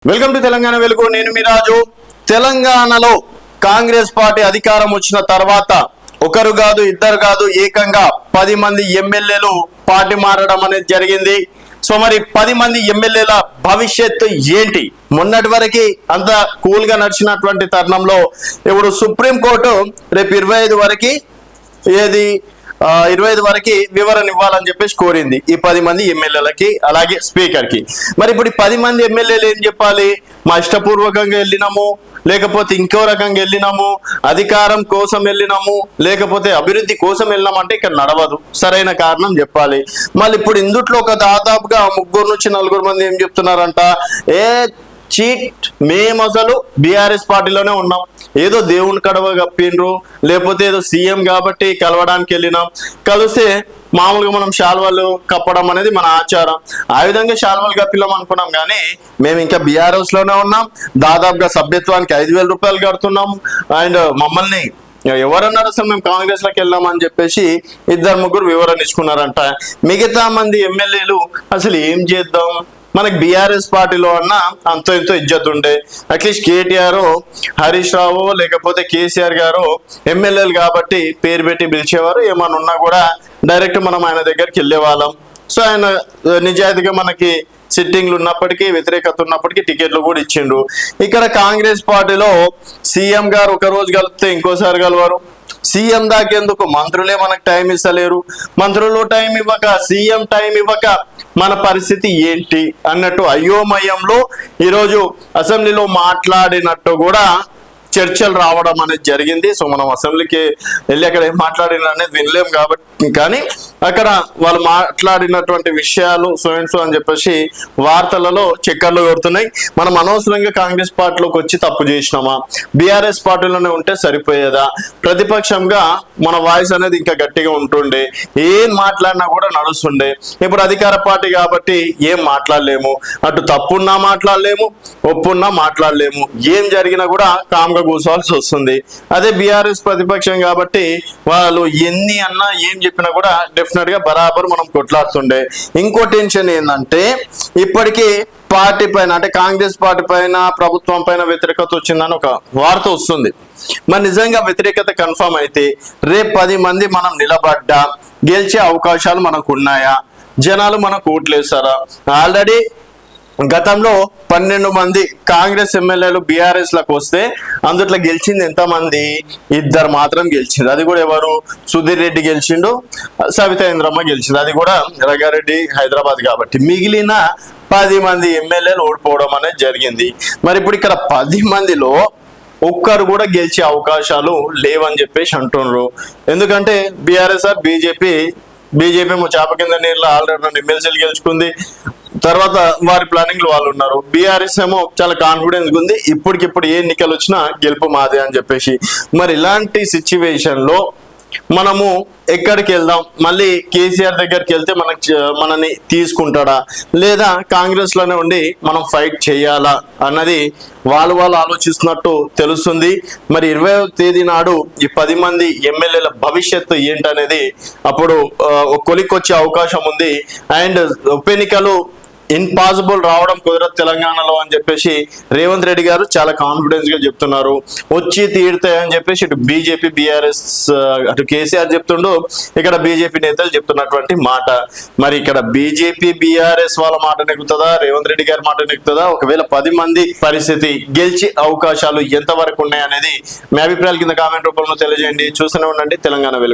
Welcome to Telangana వెలుగు. నేను మీ రాజు. తెలంగాణలో కాంగ్రెస్ పార్టీ అధికారం వచ్చిన తర్వాత ఒకరు కాదు ఇద్దరు కాదు ఏకంగా 10 మంది ఎమ్మెల్యేలు పార్టీ మారడం అనేది జరిగింది. సో మరి 10 మంది ఎమ్మెల్యేల భవిష్యత్తు ఏంటి? మొన్నటి వరకు అంత కూల్ గా నడిచినటువంటి తరుణంలో ఇప్పుడు సుప్రీంకోర్టు రేపు 25 వరకు 25 వరకు వివరణ ఇవ్వాలని చెప్పేసి కోరింది ఈ 10 మంది ఎమ్మెల్యేలకి, అలాగే స్పీకర్ కి. మరి ఇప్పుడు 10 మంది ఎమ్మెల్యేలు ఏం చెప్పాలి? మా ఇష్టపూర్వకంగా వెళ్ళినాము, లేకపోతే ఇంకో రకంగా వెళ్ళినాము, అధికారం కోసం వెళ్ళినాము, లేకపోతే అభివృద్ధి కోసం వెళ్ళినామంటే ఇక్కడ నడవదు. సరైన కారణం చెప్పాలి. మళ్ళీ ఇప్పుడు ఇందుట్లో ఒక దాదాపుగా 3 నుంచి 4 మంది ఏం చెప్తున్నారంట, చీట్ మేము అసలు బీఆర్ఎస్ పార్టీలోనే ఉన్నాం, ఏదో దేవుని కడవ కప్పిండ్రు, లేకపోతే ఏదో సీఎం కాబట్టి కలవడానికి వెళ్ళినాం, కలిస్తే మామూలుగా మనం శాల్వాలు కప్పడం అనేది మన ఆచారం, ఆ విధంగా శాల్వాలు కప్పిలాం అనుకున్నాం. కానీ మేము ఇంకా బీఆర్ఎస్ లోనే ఉన్నాం, దాదాపుగా సభ్యత్వానికి 5,000 రూపాయలు కడుతున్నాం, అండ్ మమ్మల్ని ఎవరన్నారు అసలు మేము కాంగ్రెస్ లోకి వెళ్ళామని చెప్పేసి 2-3 వివరణ ఇచ్చుకున్నారంట. మిగతా మంది ఎమ్మెల్యేలు అసలు ఏం చేద్దాం, మనకి బీఆర్ఎస్ పార్టీలో అన్న అంతో ఎంతో ఇజ్జత్ ఉండే, అట్లీస్ట్ కేటీఆర్, హరీష్ రావు, లేకపోతే కేసీఆర్ గారు ఎమ్మెల్యేలు కాబట్టి పేరు పెట్టి పిలిచేవారు, ఏమన్నా ఉన్నా కూడా డైరెక్ట్ మనం ఆయన దగ్గరికి వెళ్ళే వాళ్ళం. సో ఆయన నిజాయితీగా మనకి సిట్టింగ్లు ఉన్నప్పటికీ, వ్యతిరేకత ఉన్నప్పటికీ టికెట్లు కూడా ఇచ్చిండ్రు. ఇక్కడ కాంగ్రెస్ పార్టీలో సీఎం గారు ఒక రోజు కలిపితే ఇంకోసారి కలవారు. సీఎం దాకేందుకు మంత్రులే మనకు టైం ఇస్తలేరు, మంత్రులు టైం ఇవ్వక, సీఎం టైం ఇవ్వక మన పరిస్థితి ఏంటి అన్నట్టు అయోమయంలో ఈరోజు అసెంబ్లీలో మాట్లాడినట్టు కూడా చర్చలు రావడం అనేది జరిగింది. సో మనం అసెంబ్లీకి వెళ్ళి అక్కడ ఏం మాట్లాడిన అనేది వినలేం కాబట్టి, కానీ అక్కడ వాళ్ళు మాట్లాడినటువంటి విషయాలు సో అని చెప్పేసి వార్తలలో చక్కర్లు కొడుతున్నాయి. మనం అనవసరంగా కాంగ్రెస్ పార్టీలోకి వచ్చి తప్పు చేసినామా, బీఆర్ఎస్ పార్టీలోనే ఉంటే సరిపోయేదా, ప్రతిపక్షంగా మన వాయిస్ అనేది ఇంకా గట్టిగా ఉంటుండే, ఏం మాట్లాడినా కూడా నడుస్తుండే. ఇప్పుడు అధికార పార్టీ కాబట్టి ఏం మాట్లాడలేము, అటు తప్పున్నా మాట్లాడలేము, ఒప్పున్నా మాట్లాడలేము, ఏం జరిగినా కూడా కామ్గా కూర్చోవాల్సి వస్తుంది. అదే బీఆర్ఎస్ ప్రతిపక్షం కాబట్టి వాళ్ళు ఎన్ని అన్నా ఏం చెప్పినా కూడా డెఫినెట్ గా బరాబర్ మనం కొట్లాడుతుండే. ఇంకో టెన్షన్ ఏంటంటే ఇప్పటికీ పార్టీ పైన, అంటే కాంగ్రెస్ పార్టీ పైన, ప్రభుత్వం పైన వ్యతిరేకత వచ్చిందని ఒక వార్త వస్తుంది. మరి నిజంగా వ్యతిరేకత కన్ఫర్మ్ అయితే రేపు 10 మంది మనం నిలబడ్డా గెలిచే అవకాశాలు మనకు ఉన్నాయా? జనాలు మనకు ఓట్లేస్తారా? ఆల్రెడీ గతంలో 12 మంది కాంగ్రెస్ ఎమ్మెల్యేలు బీఆర్ఎస్ లకు వస్తే అందుట్లో గెలిచింది ఎంతమంది? 2 మాత్రం గెలిచింది. అది కూడా ఎవరు? సుధీర్ రెడ్డి గెలిచిండు, సవితా ఇంద్రమ్మ గెలిచింది, అది కూడా రంగారెడ్డి హైదరాబాద్ కాబట్టి. మిగిలిన 10 మంది ఎమ్మెల్యేలు ఓడిపోవడం అనేది జరిగింది. మరి ఇప్పుడు ఇక్కడ 10 మందిలో ఒక్కరు కూడా గెలిచే అవకాశాలు లేవని చెప్పేసి అంటున్నారు. ఎందుకంటే బీఆర్ఎస్ బీజేపీ చాప కింద నీళ్ళ ఆల్రెడీ 2 ఎమ్మెల్సీలు గెలుచుకుంది. తర్వాత వారి ప్లానింగ్ లో వాళ్ళు ఉన్నారు. బీఆర్ఎస్ ఏమో చాలా కాన్ఫిడెన్స్ ఉంది, ఇప్పటికిప్పుడు ఏ ఎన్నికలు వచ్చినా గెలుపు మాదే అని చెప్పేసి. మరి ఇలాంటి సిచ్యువేషన్ లో మనము ఎక్కడికి వెళ్దాం? మళ్ళీ కేసీఆర్ దగ్గరికి వెళ్తే మనని తీసుకుంటాడా, లేదా కాంగ్రెస్ లోనే ఉండి మనం ఫైట్ చేయాలా అన్నది వాళ్ళు ఆలోచిస్తున్నట్టు తెలుస్తుంది. మరి 20వ తేదీ నాడు ఈ 10 మంది ఎమ్మెల్యేల భవిష్యత్తు ఏంటనేది అప్పుడు కొలిక్కొచ్చే అవకాశం ఉంది. అండ్ ఉప ఎన్నికలు ఇంపాసిబుల్, రావడం కుదరదు తెలంగాణలో అని చెప్పేసి రేవంత్ రెడ్డి గారు చాలా కాన్ఫిడెన్స్ గా చెప్తున్నారు. వచ్చి తీరుతాయని చెప్పేసి ఇటు బీజేపీ, బీఆర్ఎస్, అటు కేసీఆర్ చెప్తుండు, ఇక్కడ బీజేపీ నేతలు చెప్తున్నటువంటి మాట. మరి ఇక్కడ బీజేపీ, బీఆర్ఎస్ వాళ్ళ మాట నెగ్గుతుందా, రేవంత్ రెడ్డి గారి మాట నెగ్గుతుందా? ఒకవేళ 10 మంది పరిస్థితి, గెలిచే అవకాశాలు ఎంతవరకు ఉన్నాయనేది మీ అభిప్రాయాల కింద కామెంట్ రూపంలో తెలియజేయండి. చూస్తూనే ఉండండి తెలంగాణ వెలుగు.